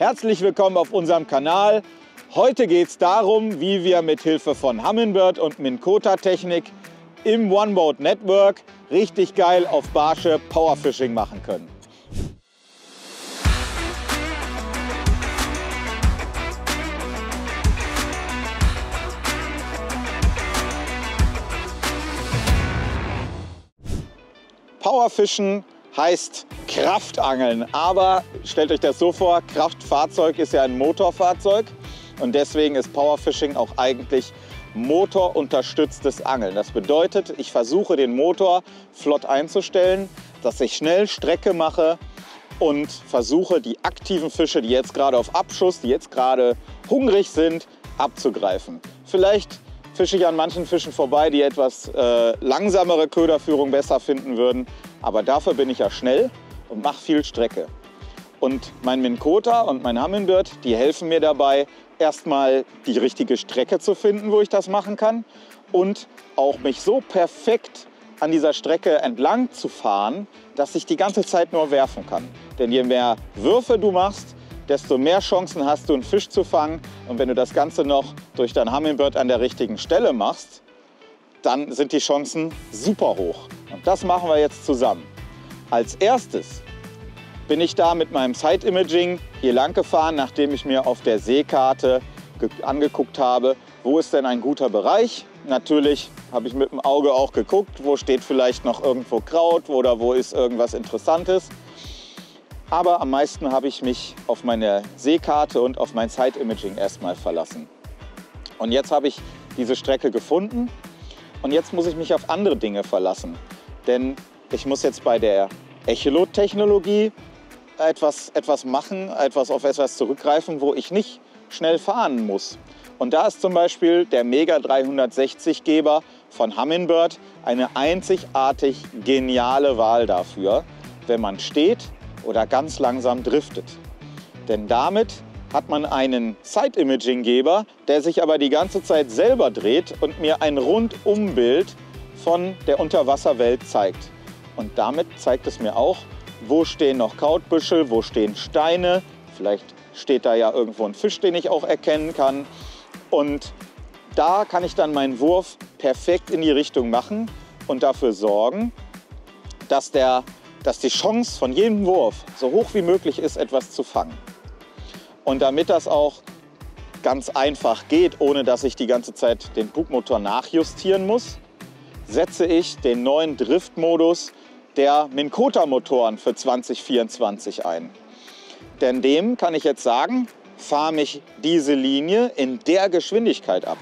Herzlich willkommen auf unserem Kanal. Heute geht es darum, wie wir mit Hilfe von Humminbird und Minn Kota Technik im One-Boat Network richtig geil auf Barsche Powerfishing machen können. Powerfischen heißt Kraftangeln, aber stellt euch das so vor, Kraftfahrzeug ist ja ein Motorfahrzeug und deswegen ist Powerfishing auch eigentlich motorunterstütztes Angeln. Das bedeutet, ich versuche den Motor flott einzustellen, dass ich schnell Strecke mache und versuche die aktiven Fische, die jetzt gerade auf Abschuss, die jetzt gerade hungrig sind, abzugreifen. Vielleicht fische ich an manchen Fischen vorbei, die etwas langsamere Köderführung besser finden würden, aber dafür bin ich ja schnell und mache viel Strecke. Und mein Minn Kota und mein Humminbird, die helfen mir dabei, erstmal die richtige Strecke zu finden, wo ich das machen kann und auch mich so perfekt an dieser Strecke entlang zu fahren, dass ich die ganze Zeit nur werfen kann. Denn je mehr Würfe du machst, desto mehr Chancen hast du, einen Fisch zu fangen. Und wenn du das Ganze noch durch dein Humminbird an der richtigen Stelle machst, dann sind die Chancen super hoch. Und das machen wir jetzt zusammen. Als erstes bin ich da mit meinem Side Imaging hier lang gefahren, nachdem ich mir auf der Seekarte angeguckt habe, wo ist denn ein guter Bereich. Natürlich habe ich mit dem Auge auch geguckt, wo steht vielleicht noch irgendwo Kraut oder wo ist irgendwas Interessantes. Aber am meisten habe ich mich auf meine Seekarte und auf mein Side Imaging erstmal verlassen. Und jetzt habe ich diese Strecke gefunden und jetzt muss ich mich auf andere Dinge verlassen. Denn ich muss jetzt bei der Echolot-Technologie etwas machen, auf etwas zurückgreifen, wo ich nicht schnell fahren muss. Und da ist zum Beispiel der Mega 360 Geber von Humminbird eine einzigartig geniale Wahl dafür, wenn man steht oder ganz langsam driftet. Denn damit hat man einen Side-Imaging-Geber, der sich aber die ganze Zeit selber dreht und mir ein Rundumbild von der Unterwasserwelt zeigt. Und damit zeigt es mir auch, wo stehen noch Krautbüschel, wo stehen Steine. Vielleicht steht da ja irgendwo ein Fisch, den ich auch erkennen kann. Und da kann ich dann meinen Wurf perfekt in die Richtung machen und dafür sorgen, dass die Chance von jedem Wurf so hoch wie möglich ist, etwas zu fangen. Und damit das auch ganz einfach geht, ohne dass ich die ganze Zeit den Bugmotor nachjustieren muss, setze ich den neuen Driftmodus der Minn Kota Motoren für 2024 ein. Denn dem kann ich jetzt sagen, fahre mich diese Linie in der Geschwindigkeit ab.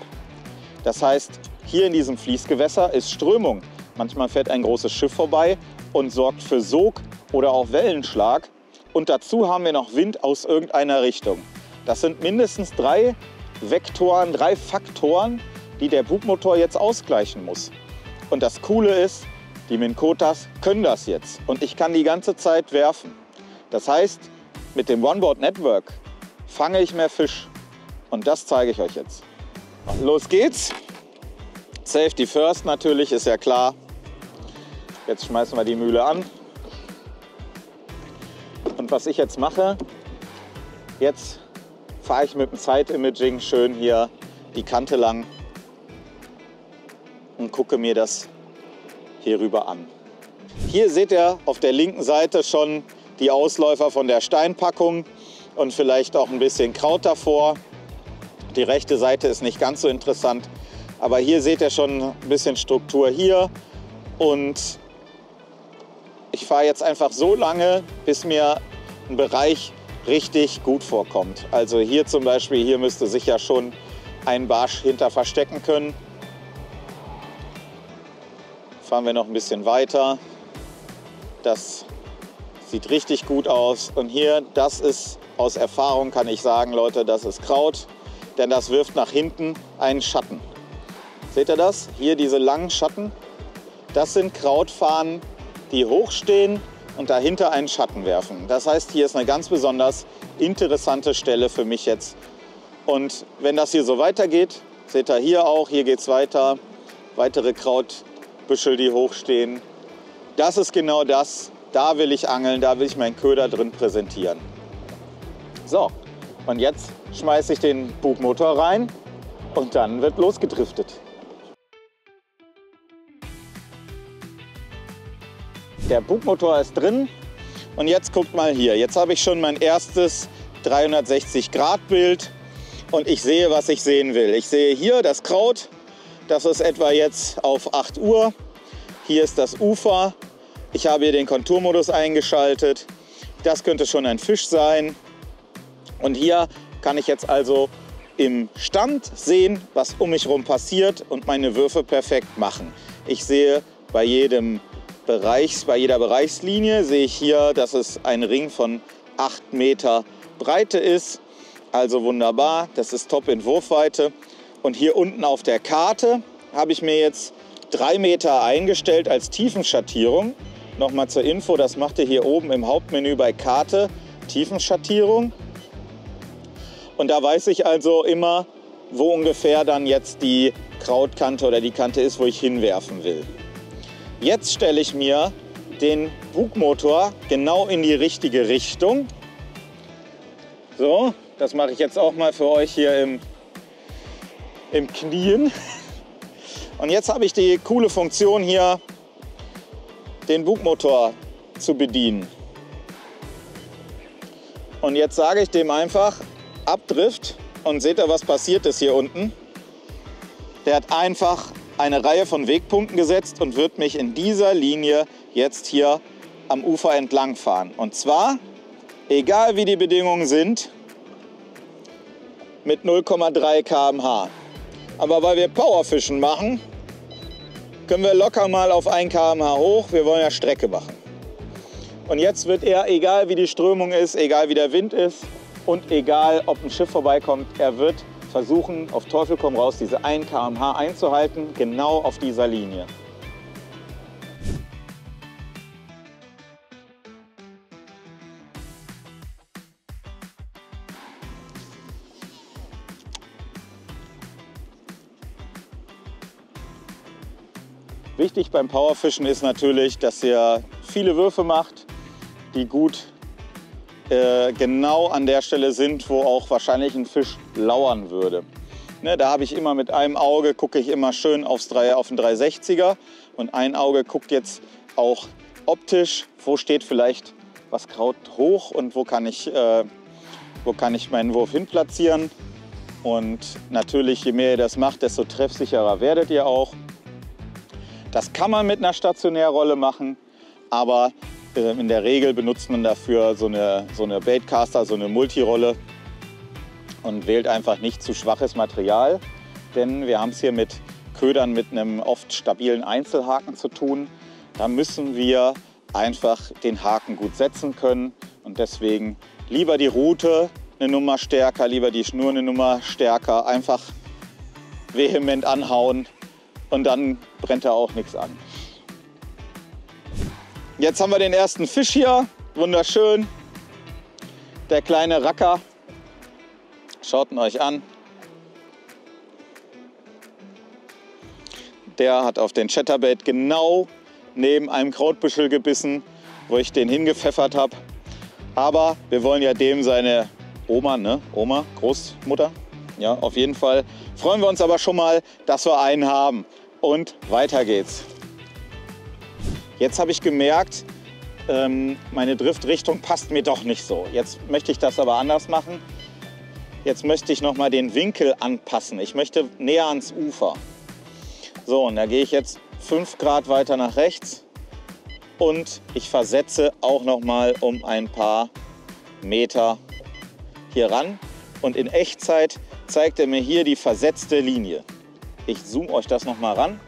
Das heißt, hier in diesem Fließgewässer ist Strömung. Manchmal fährt ein großes Schiff vorbei und sorgt für Sog oder auch Wellenschlag. Und dazu haben wir noch Wind aus irgendeiner Richtung. Das sind mindestens drei Faktoren, die der Bugmotor jetzt ausgleichen muss. Und das Coole ist, die Minn Kotas können das jetzt. Und ich kann die ganze Zeit werfen. Das heißt, mit dem One-Boat Network fange ich mehr Fisch. Und das zeige ich euch jetzt. Los geht's. Safety first natürlich, ist ja klar. Jetzt schmeißen wir die Mühle an. Und was ich jetzt mache, jetzt fahre ich mit dem Side Imaging schön hier die Kante lang und gucke mir das hier rüber an. Hier seht ihr auf der linken Seite schon die Ausläufer von der Steinpackung und vielleicht auch ein bisschen Kraut davor. Die rechte Seite ist nicht ganz so interessant, aber hier seht ihr schon ein bisschen Struktur hier und ich fahre jetzt einfach so lange, bis mir ein Bereich richtig gut vorkommt. Also hier zum Beispiel, hier müsste sich ja schon ein Barsch hinter verstecken können. Fahren wir noch ein bisschen weiter. Das sieht richtig gut aus. Und hier, das ist aus Erfahrung, kann ich sagen, Leute, das ist Kraut, denn das wirft nach hinten einen Schatten. Seht ihr das? Hier diese langen Schatten, das sind Krautfahnen, die hochstehen und dahinter einen Schatten werfen. Das heißt, hier ist eine ganz besonders interessante Stelle für mich jetzt. Und wenn das hier so weitergeht, seht ihr hier auch, hier geht es weiter, weitere Krautbüschel, die hochstehen. Das ist genau das, da will ich angeln, da will ich meinen Köder drin präsentieren. So, Und jetzt schmeiße ich den Bugmotor rein und dann wird losgedriftet. Der Bugmotor ist drin und jetzt guckt mal hier. Jetzt habe ich schon mein erstes 360-Grad-Bild und ich sehe, was ich sehen will. Ich sehe hier das Kraut, das ist etwa jetzt auf 8 Uhr. Hier ist das Ufer. Ich habe hier den Konturmodus eingeschaltet. Das könnte schon ein Fisch sein. Und hier kann ich jetzt also im Stand sehen, was um mich herum passiert und meine Würfe perfekt machen. Ich sehe bei jeder Bereichslinie sehe ich hier, dass es ein Ring von 8 Meter Breite ist. Also wunderbar, das ist top in Wurfweite. Und hier unten auf der Karte habe ich mir jetzt 3 Meter eingestellt als Tiefenschattierung. Nochmal zur Info, das macht ihr hier oben im Hauptmenü bei Karte, Tiefenschattierung. Und da weiß ich also immer, wo ungefähr dann jetzt die Krautkante oder die Kante ist, wo ich hinwerfen will. Jetzt stelle ich mir den Bugmotor genau in die richtige Richtung. So, das mache ich jetzt auch mal für euch hier im Knien. Und jetzt habe ich die coole Funktion hier, den Bugmotor zu bedienen. Und jetzt sage ich dem einfach Abdrift und seht ihr, was passiert ist hier unten. Der hat einfach eine Reihe von Wegpunkten gesetzt und wird mich in dieser Linie jetzt hier am Ufer entlang fahren. Und zwar, egal wie die Bedingungen sind, mit 0,3 km/h. Aber weil wir Powerfischen machen, können wir locker mal auf 1 km/h hoch. Wir wollen ja Strecke machen. Und jetzt wird er, egal wie die Strömung ist, egal wie der Wind ist und egal ob ein Schiff vorbeikommt, er wird versuchen, auf Teufel komm raus, diese 1 km/h einzuhalten, genau auf dieser Linie. Wichtig beim Powerfischen ist natürlich, dass ihr viele Würfe macht, die gut genau an der Stelle sind, wo auch wahrscheinlich ein Fisch lauern würde. Ne, da habe ich immer mit einem Auge, gucke ich immer schön auf den 360er und ein Auge guckt jetzt auch optisch, wo steht vielleicht was Kraut hoch und wo kann ich meinen Wurf hin platzieren. Und natürlich, je mehr ihr das macht, desto treffsicherer werdet ihr auch. Das kann man mit einer Stationärrolle machen, aber in der Regel benutzt man dafür so eine Baitcaster, so eine Multirolle und wählt einfach nicht zu schwaches Material, denn wir haben es hier mit Ködern mit einem oft stabilen Einzelhaken zu tun. Da müssen wir einfach den Haken gut setzen können und deswegen lieber die Rute eine Nummer stärker, lieber die Schnur eine Nummer stärker, einfach vehement anhauen und dann brennt da auch nichts an. Jetzt haben wir den ersten Fisch hier, wunderschön, der kleine Racker. Schaut ihn euch an. Der hat auf den Chatterbait genau neben einem Krautbüschel gebissen, wo ich den hingepfeffert habe. Aber wir wollen ja dem seine Oma, ne? Oma, Großmutter, ja, auf jeden Fall. Freuen wir uns aber schon mal, dass wir einen haben. Und weiter geht's. Jetzt habe ich gemerkt, meine Driftrichtung passt mir doch nicht so. Jetzt möchte ich das aber anders machen. Jetzt möchte ich noch mal den Winkel anpassen. Ich möchte näher ans Ufer. So, und da gehe ich jetzt 5 Grad weiter nach rechts und ich versetze auch noch mal um ein paar Meter hier ran. Und in Echtzeit zeigt er mir hier die versetzte Linie. Ich zoome euch das noch mal ran.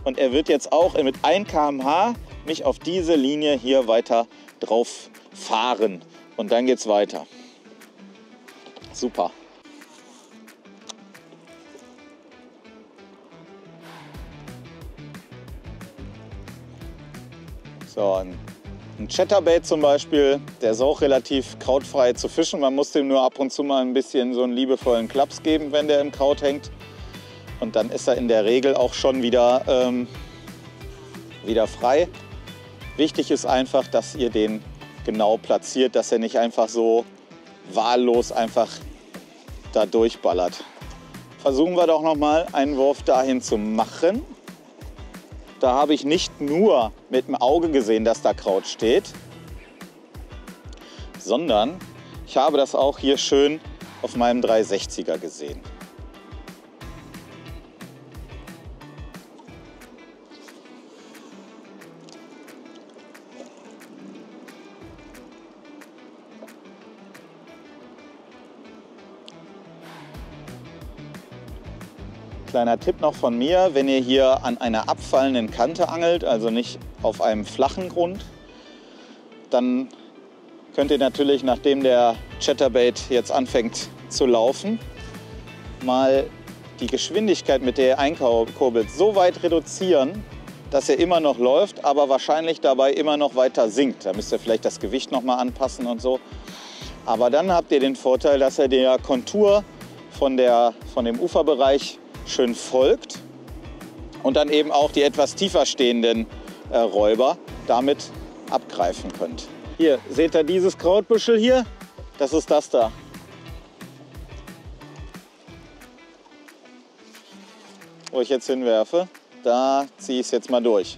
Und er wird jetzt auch mit 1 km/h mich auf diese Linie hier weiter drauf fahren. Und dann geht's weiter. Super. So, ein Chatterbait zum Beispiel, der ist auch relativ krautfrei zu fischen. Man muss dem nur ab und zu mal ein bisschen so einen liebevollen Klaps geben, wenn der im Kraut hängt. Und dann ist er in der Regel auch schon wieder frei. Wichtig ist einfach, dass ihr den genau platziert, dass er nicht einfach so wahllos einfach da durchballert. Versuchen wir doch noch mal einen Wurf dahin zu machen. Da habe ich nicht nur mit dem Auge gesehen, dass da Kraut steht, sondern ich habe das auch hier schön auf meinem 360er gesehen. Kleiner Tipp noch von mir, wenn ihr hier an einer abfallenden Kante angelt, also nicht auf einem flachen Grund, dann könnt ihr natürlich, nachdem der Chatterbait jetzt anfängt zu laufen, mal die Geschwindigkeit, mit der ihr einkurbelt, so weit reduzieren, dass er immer noch läuft, aber wahrscheinlich dabei immer noch weiter sinkt. Da müsst ihr vielleicht das Gewicht noch mal anpassen und so. Aber dann habt ihr den Vorteil, dass er der Kontur von dem Uferbereich schön folgt und dann eben auch die etwas tiefer stehenden Räuber damit abgreifen könnt. Hier, seht ihr dieses Krautbüschel hier? Das ist das da. Wo ich jetzt hinwerfe, da ziehe ich es jetzt mal durch.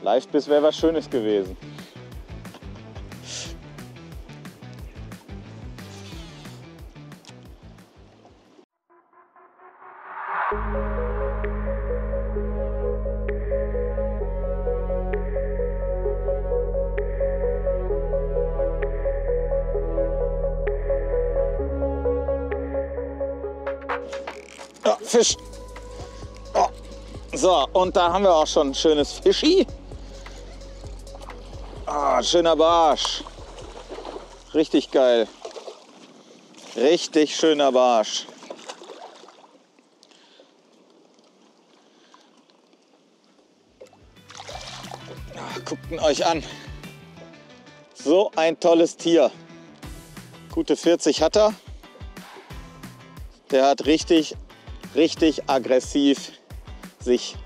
Live-Biss wäre was Schönes gewesen. Ja, Fisch. Oh. So, und da haben wir auch schon ein schönes Fischi. Ah, schöner Barsch. Richtig geil. Richtig schöner Barsch. Guckt ihn euch an. So ein tolles Tier. Gute 40 hat er. Der hat richtig aggressiv sich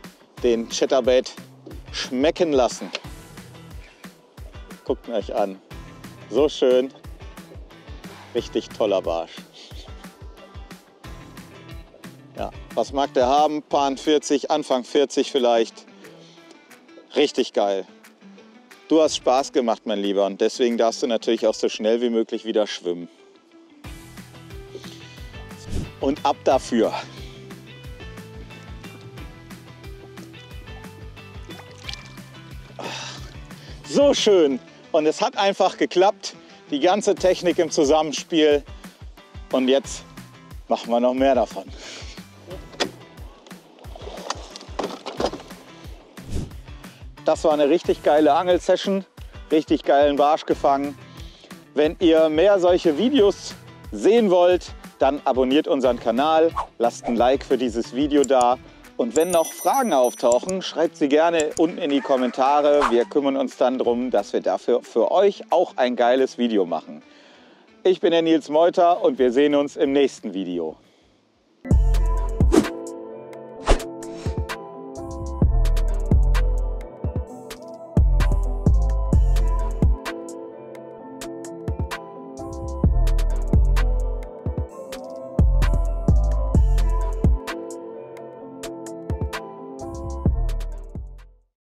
den Chatterbait schmecken lassen. Guckt ihn euch an. So schön. Richtig toller Barsch. Ja, was mag der haben? Paar 40, Anfang 40 vielleicht. Richtig geil. Du hast Spaß gemacht, mein Lieber, und deswegen darfst du natürlich auch so schnell wie möglich wieder schwimmen. Und ab dafür. So schön. Und es hat einfach geklappt. Die ganze Technik im Zusammenspiel. Und jetzt machen wir noch mehr davon. Das war eine richtig geile Angelsession, richtig geilen Barsch gefangen. Wenn ihr mehr solche Videos sehen wollt, dann abonniert unseren Kanal, lasst ein Like für dieses Video da. Und wenn noch Fragen auftauchen, schreibt sie gerne unten in die Kommentare. Wir kümmern uns dann darum, dass wir dafür für euch auch ein geiles Video machen. Ich bin der Nils Meuter und wir sehen uns im nächsten Video.